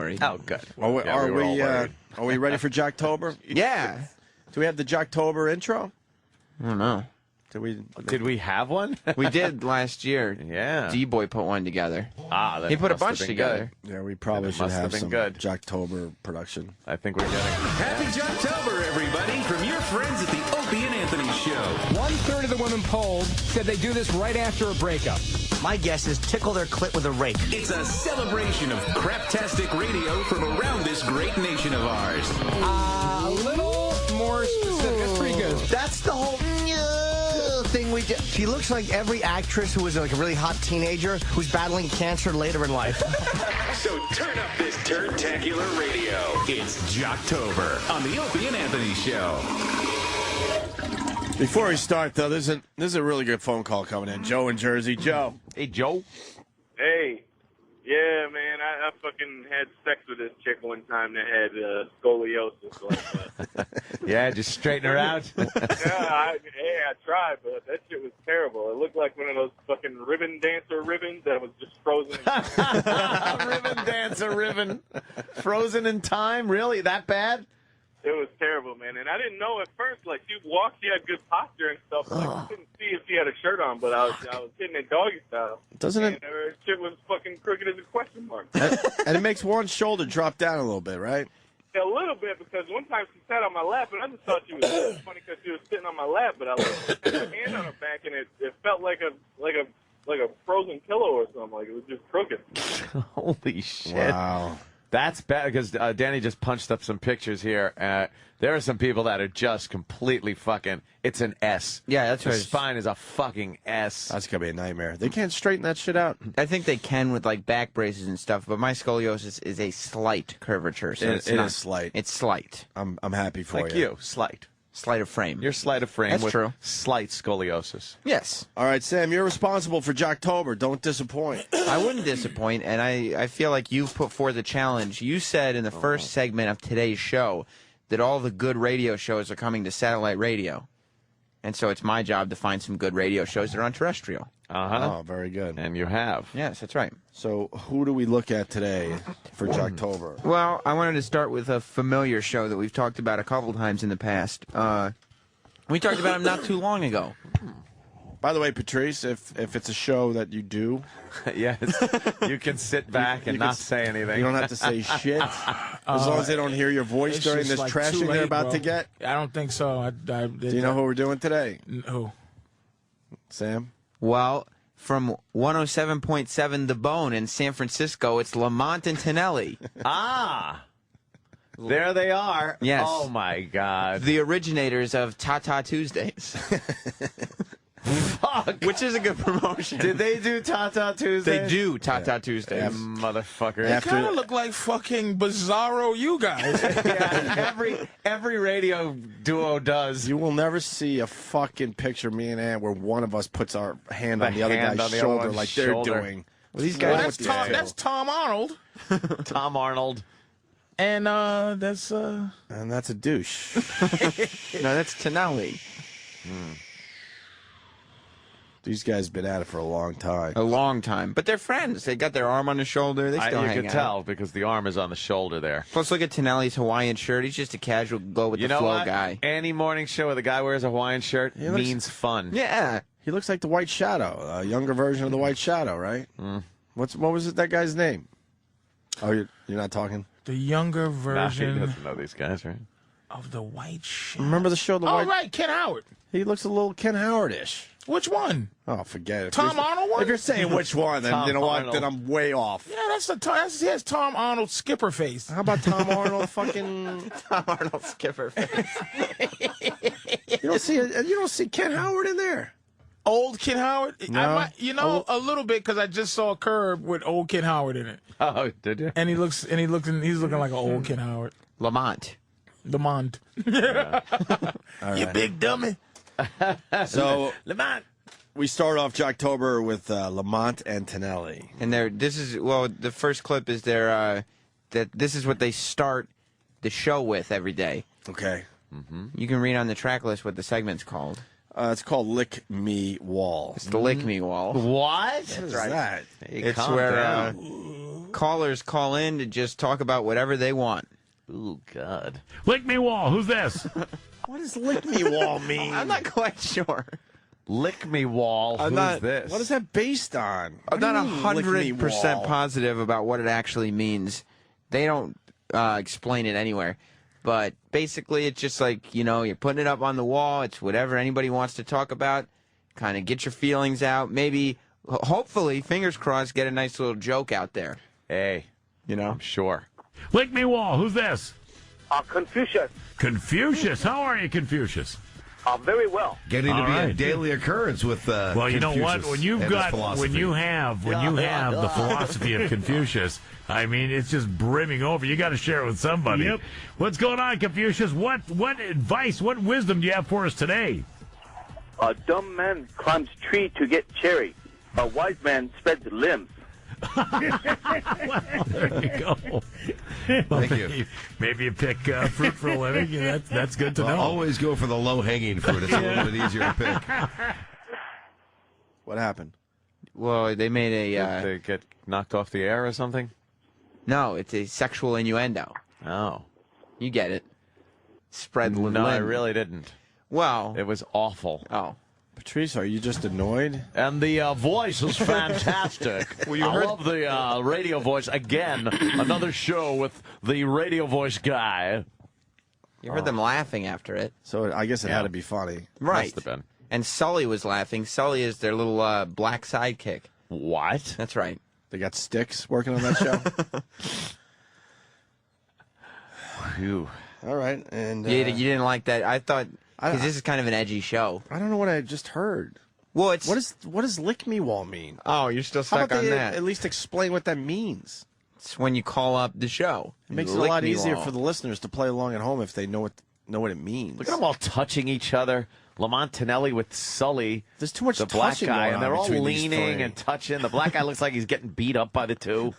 Oh, good. Are we ready for Jocktober? Yeah. Do we have the Jocktober intro? I don't know. Did we have one? We did last year. Yeah. D-Boy put one together. That He put a must have bunch been together. good. Yeah, we probably should must have have been some good. Jocktober production. I think we're getting. Happy Jocktober, everybody, from your friends at the Opie and Anthony Show. 1/3 of the women polled said they do this right after a breakup. My guess is tickle their clit with a rake. It's a celebration of craptastic radio from around this great nation of ours. A little more specific. That's pretty good. That's the whole thing we do. She looks like every actress who was like a really hot teenager who's battling cancer later in life. So turn up this turntacular radio. It's Jocktober on the Opie and Anthony Show. Before we start, though, there's a really good phone call coming in. Joe in Jersey. Joe. Hey, Joe. Hey. Yeah, man, I fucking had sex with this chick one time that had scoliosis. Yeah, just straighten her out. I tried, but that shit was terrible. It looked like one of those fucking ribbon dancer ribbons that was just frozen in time. Ribbon dancer ribbon. Frozen in time? Really? That bad? It was terrible, man. And I didn't know at first. Like, she walked, she had good posture and stuff. Like, I couldn't see if she had a shirt on, but I was hitting it doggy style. Doesn't it? And her shit was fucking crooked as a question mark. And it makes one shoulder drop down a little bit, right? A little bit, because one time she sat on my lap, and I just thought she was funny because she was sitting on my lap, but I had my hand on her back, and it felt like a frozen pillow or something. Like, it was just crooked. Holy shit. Wow. That's bad because Danny just punched up some pictures here. There are some people that are just completely fucking. It's an S. Yeah, that's the right. spine is a fucking S. That's going to be a nightmare. They can't straighten that shit out. I think they can with like back braces and stuff, but my scoliosis is a slight curvature. So It not, is slight. It's slight. I'm happy for Like you. you, slight. Slight of frame. You're slight of frame That's with true. slight scoliosis. Yes. All right, Sam, you're responsible for Jocktober. Don't disappoint. I wouldn't disappoint, and I feel like you've put forth a challenge. You said in the first segment of today's show that all the good radio shows are coming to satellite radio. And so it's my job to find some good radio shows that are on terrestrial. Oh, very good. And you have. Yes, that's right. So who do we look at today for Jocktober? Well, I wanted to start with a familiar show that we've talked about a couple times in the past. We talked about him not too long ago. By the way, Patrice, if it's a show that you do, Yes. You can sit back and not say anything. you don't have to say shit. As long as they don't hear your voice It's during just this like trashing too they're late, about bro. to get. I don't think so. Do you know who we're doing today? Who? Sam? Well, from 107.7 The Bone in San Francisco, it's Lamont and Tonelli. Ah! There they are. Yes. Oh, my God. The originators of Tata Tuesdays. Fuck. Which is a good promotion. Did they do Tata Tuesday? They do Tata Tuesdays. Motherfucker. After- Kind of look like fucking Bizarro, you guys. Yeah, every radio duo does. You will never see a fucking picture, me and Ann, where one of us puts our hand on the other hand guy's on the other shoulder one's like shoulder. they're doing. Well, these Well, guys. that's Tom Arnold, Tom Arnold. and that's And that's a douche. No, that's Tonelli. These guys been at it for a long time. A long time. But they're friends. They got their arm on the shoulder. They still You hang can out. tell because the arm is on the shoulder there. Plus, look at Tonelli's Hawaiian shirt. He's just a casual go-with-the-flow guy. Any morning show where the guy wears a Hawaiian shirt He looks- means fun. Yeah. He looks like the White Shadow, a younger version of the White Shadow, right? What was it? That guy's name? Oh, you're not talking. the younger Nah, he version doesn't know these guys, right? of the White Shit. Remember the show? The Oh, White. right, Ken Howard. He looks a little Ken Howard-ish. Which one? Oh, forget it. Tom Arnold one? If you're saying which one, then Tom you know what? Arnold. Then I'm way off. Yeah, he has Tom Arnold skipper face. How about Tom Arnold? Fucking. Tom Arnold skipper face. You don't see Ken Howard in there. Old Ken Howard? No. A little bit because I just saw Curb with old Ken Howard in it, Oh, did you? and he's looking like an old Ken Howard. Lamont. Lamont. All You right. big dummy. So Lamont. we start off Jocktober with Lamont and Tonelli. And the first clip is that this is what they start the show with every day. Okay. You can read on the track list what the segment's called. It's called Lick Me Wall. It's the Lick Me Wall. What? What is that? Hey, It's calm where down. callers call in to just talk about whatever they want. Ooh, God. Lick me wall. Who's this? What does lick me wall mean? I'm not quite sure. Lick me wall. I'm Who's not- this? What is that based on? I'm What not do you mean, lick me 100% wall? positive about what it actually means. They don't explain it anywhere. But basically, it's just like, you're putting it up on the wall. It's whatever anybody wants to talk about. Kind of get your feelings out. Maybe, hopefully, fingers crossed, get a nice little joke out there. Hey, I'm sure. Lick me wall. Who's this? Confucius. Confucius. How are you, Confucius? Very well. Getting to All be a right. daily occurrence with Well, you know what? Confucius When you've and his got, philosophy. when you have the philosophy of Confucius, I mean, it's just brimming over. You got to share it with somebody. Yep. What's going on, Confucius? What advice, what wisdom do you have for us today? A dumb man climbs tree to get cherry. A wise man spreads limbs. Well, there you go. Well, Thank you. Maybe you pick fruit for a living. That's good to Well, know. always go for the low-hanging fruit. It's a little bit easier to pick. What happened? Well, they made a... Did they get knocked off the air or something? no, it's a sexual innuendo. Oh. You get it. Spread the No, I limb. really didn't. Well... It was awful. Oh. Patrice, are you just annoyed? And the voice is fantastic. I love the radio voice. Again, another show with the radio voice guy. You heard them laughing after it. So I guess it had to be funny. Right. Must have been. And Sully was laughing. Sully is their little black sidekick. What? That's right. They got sticks working on that show. Phew. All right, and You didn't like that? I thought... Because I- this is kind of an edgy show. I don't know what I just heard. Well, it's... What does lick me wall mean? Oh, you're still How stuck about on they that. at least explain what that means? It's when you call up the show. It makes it a lot easier for the listeners to play along at home if they know what it means. Look at them all touching each other. Lamont Tonelli with Sully. There's too much the black touching guy, going and they're on all between these leaning three. and touching. The black guy looks like he's getting beat up by the two.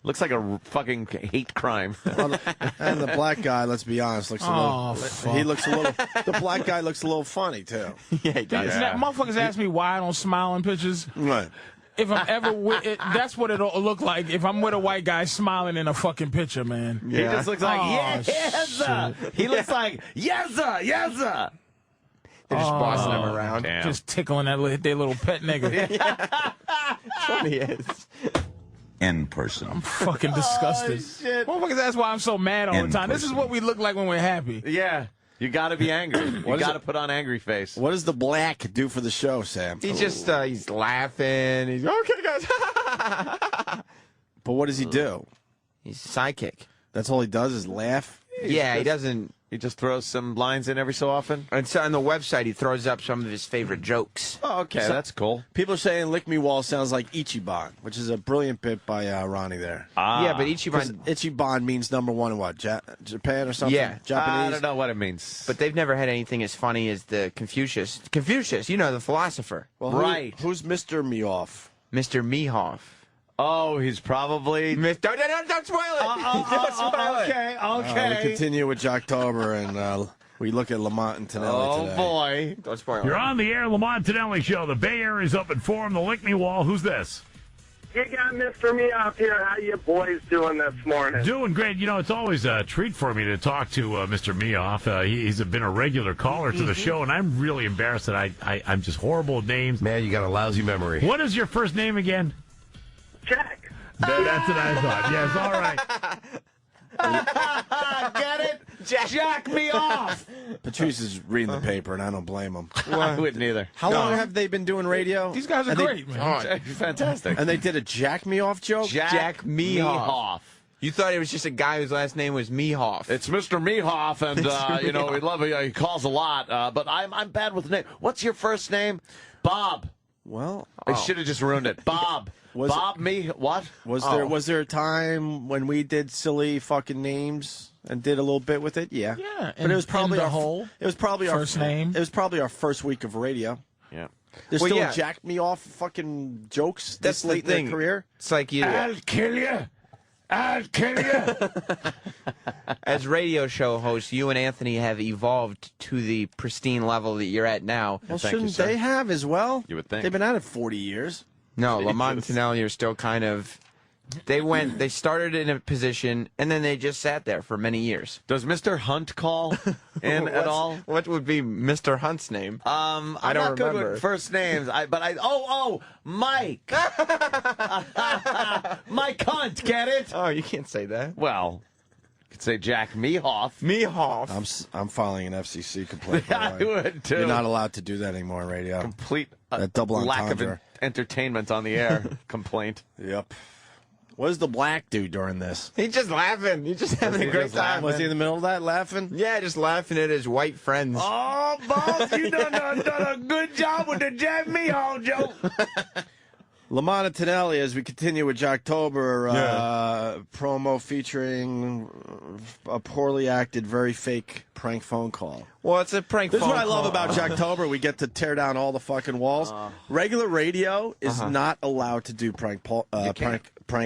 Looks like a fucking hate crime. And the black guy, let's be honest, looks a little. He looks a little. The black guy looks a little funny too. Yeah, he does. That motherfuckers ask me why I don't smile in pictures. Right. If I'm ever with it, that's what it'll look like if I'm with a white guy smiling in a fucking picture, man. He just looks like, Oh, yes, He looks like, yes, yes, They're just bossing him around. Damn. Just tickling their little pet nigga. That's what he is. In person. Fucking disgusted. shit. Motherfuckers, that's why I'm so mad all the In time. This is person. what we look like when we're happy. Yeah. You got to be angry. You What is got to it? put on angry face. What does the black do for the show, Sam? He's just, he's laughing. He's, okay, guys. But what does he do? He's a sidekick. That's all he does is laugh. Yeah, he doesn't. He just throws some lines in every so often. And so on the website, he throws up some of his favorite jokes. Oh, okay. That's cool. People are saying "Lick Me Wall" sounds like Ichiban, which is a brilliant bit by Ronnie there. Yeah, but 'Cause Ichiban. Ichiban means number one in what? Japan or something? Yeah. Japanese. I don't know what it means. But they've never had anything as funny as the Confucius. Confucius, the philosopher. Well, Right. Who's Mr. Meoff? Mr. Mehoff. Oh, he's probably. Don't spoil it. Don't spoil it. Okay, We continue with Jocktober, and we look at Lamont and Tonelli today. boy. Don't spoil You're it. on the air, Lamont Tonelli Show. The Bay Area's up in form. The Lick Me Wall. Who's this? You got Mr. Me up here. How you boys doing this morning? Doing great. It's always a treat for me to talk to Mr. Meoff. He's been a regular caller to the show, and I'm really embarrassed that I'm just horrible with names. Man, you got a lousy memory. What is your first name again? Jack. That's what I thought. Yes, all right. Get it? Jack me off. Patrice is reading the paper, and I don't blame him. I wouldn't either. How long have they been doing radio? These guys are And they- great, man. Fantastic. And they did a Jack Me Off joke? Jack Mehoff. You thought it was just a guy whose last name was Mehoff. It's Mr. Mehoff, and we love it. He calls a lot, but I'm bad with the name. What's your first name? Bob. Well, I should have just ruined it. Bob. Was Bob me what? was there a time when we did silly fucking names and did a little bit with it? Yeah. Yeah, But it was in probably the our hole, It was probably first our name. It was probably our first week of radio. Yeah. There's Well, still yeah. Jack Me Off fucking jokes That's this the late in thing. their career. It's like you, I'll kill you. I'll kill you. as radio show hosts, you and Anthony have evolved to the pristine level that you're at now. Well, Thank you, shouldn't sir. they have as well? You would think. They've been at it 40 years. No, Lamont and Tonelli are still kind of They started in a position, and then they just sat there for many years. Does Mr. Hunt call in at all? What would be Mr. Hunt's name? I'm I don't not good remember. with first names. Mike. Mike Hunt, get it? Oh, you can't say that. Well, you could say Jack Mehoff. Mehoff. I'm filing an FCC complaint. I would too. You're not allowed to do that anymore on radio. Complete That double lack of entendre. entertainment on the air complaint. Yep. What does the black do during this? He's just laughing. He's just having a great time. Was he in the middle of that laughing? Yeah, just laughing at his white friends. Oh, boss, you done a good job with the Jack Mehoff joke. Lamont Tonelli, as we continue with Jocktober, promo featuring a poorly acted, very fake prank phone call. Well, it's a prank This is phone what I love call. about Jocktober. We get to tear down all the fucking walls. Regular radio is not allowed to do prank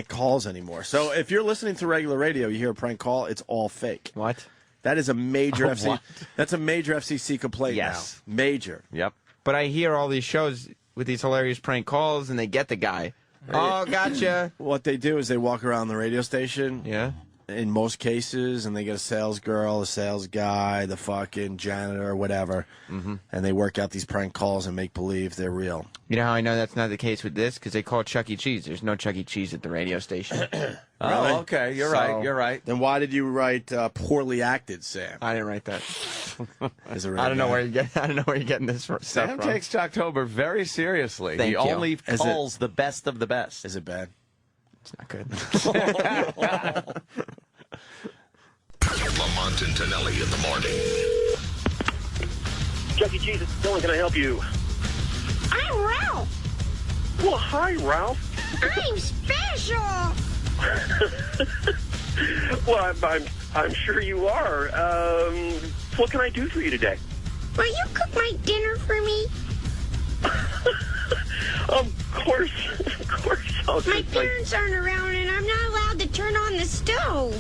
calls anymore. So if you're listening to regular radio, you hear a prank call, it's all fake. What? That is a major What? That's a major FCC complaint Yes. now. Major. Yep. But I hear all these shows with these hilarious prank calls, and they get the guy. Oh, gotcha. What they do is they walk around the radio station. Yeah. In most cases, and they get a sales girl, a sales guy, the fucking janitor, whatever, and they work out these prank calls and make believe they're real. You know how I know that's not the case with this? Because they call Chuck E. Cheese. There's no Chuck E. Cheese at the radio station. Oh, okay. You're right. You're right. Then why did you write poorly acted, Sam? I didn't write that. Is it really I don't know bad? where you get. I don't know where you're getting this stuff Sam from. takes Jocktober very seriously. Thank he you. only Is it- calls the best of the best. Is it bad? It's not good. Lamont and Tonelli in the morning. Chuck E. Cheese, it's Dylan. Can I help you? I'm Ralph. Well, hi, Ralph. I'm special. Well, I'm sure you are. What can I do for you today? Will you cook my dinner for me? Of course. I'll My just, parents aren't around and I'm not allowed to turn on the stove.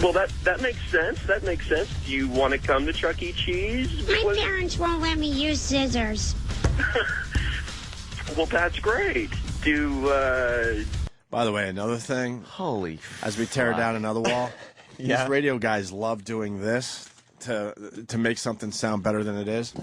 Well, that makes sense. That makes sense. Do you want to come to Chuck E. Cheese? My parents won't let me use scissors. Well, that's great. By the way, another thing, Holy as we tear down another wall, Yeah. these radio guys love doing this to make something sound better than it is.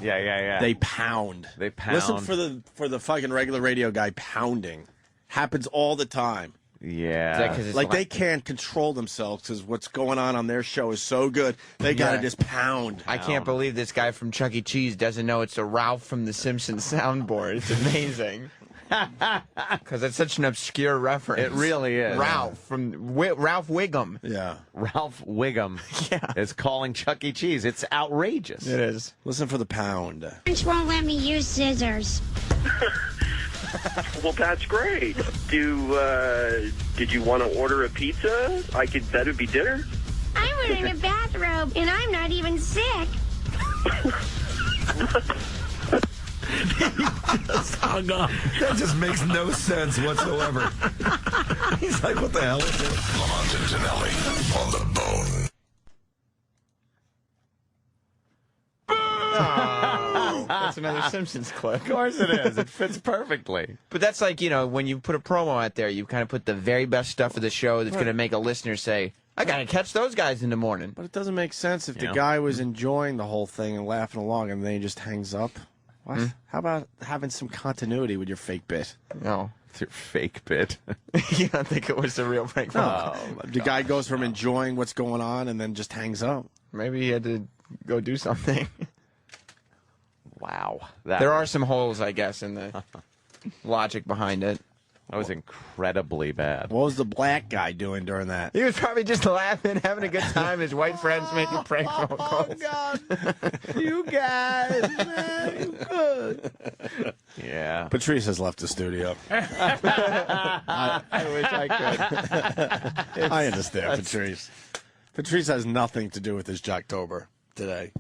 Yeah. They pound. They pound. Listen for the fucking regular radio guy pounding. Happens all the time. Yeah. Is that 'cause it's Like they can't control themselves because what's going on their show is so good. They gotta Yeah. just pound. I can't believe this guy from Chuck E. Cheese doesn't know it's a Ralph from The Simpsons soundboard. It's amazing. Because it's such an obscure reference. It really is. Ralph from Ralph Wiggum. Yeah. Ralph Wiggum Yeah. is calling Chuck E. Cheese. It's outrageous. It is. Listen for the pound. Parents won't let me use scissors. Well, that's great. Did you want to order a pizza? That would be dinner. I'm wearing a bathrobe and I'm not even sick. That just makes no sense whatsoever. He's like, what the hell is this? Lamont and Tonelli on the bone. That's another Simpsons clip. Of course it is. It fits perfectly. But that's like, when you put a promo out there, you kind of put the very best stuff of the show that's going to make a listener say, I got to catch those guys in the morning. But it doesn't make sense if the Yeah. guy was enjoying the whole thing and laughing along and then he just hangs up. What? How about having some continuity with your fake bit? No. It's your fake bit. You don't think it was the real prank phone call? The guy goes from enjoying what's going on and then just hangs up. Maybe he had to go do something. Wow. There are some holes, I guess, in the logic behind it. That was incredibly bad. What was the black guy doing during that? He was probably just laughing, having a good time. His white friends making prank phone calls. God. You guys, man, you good. Yeah. Patrice has left the studio. I wish I could. I understand, Patrice. Patrice has nothing to do with this Jocktober today.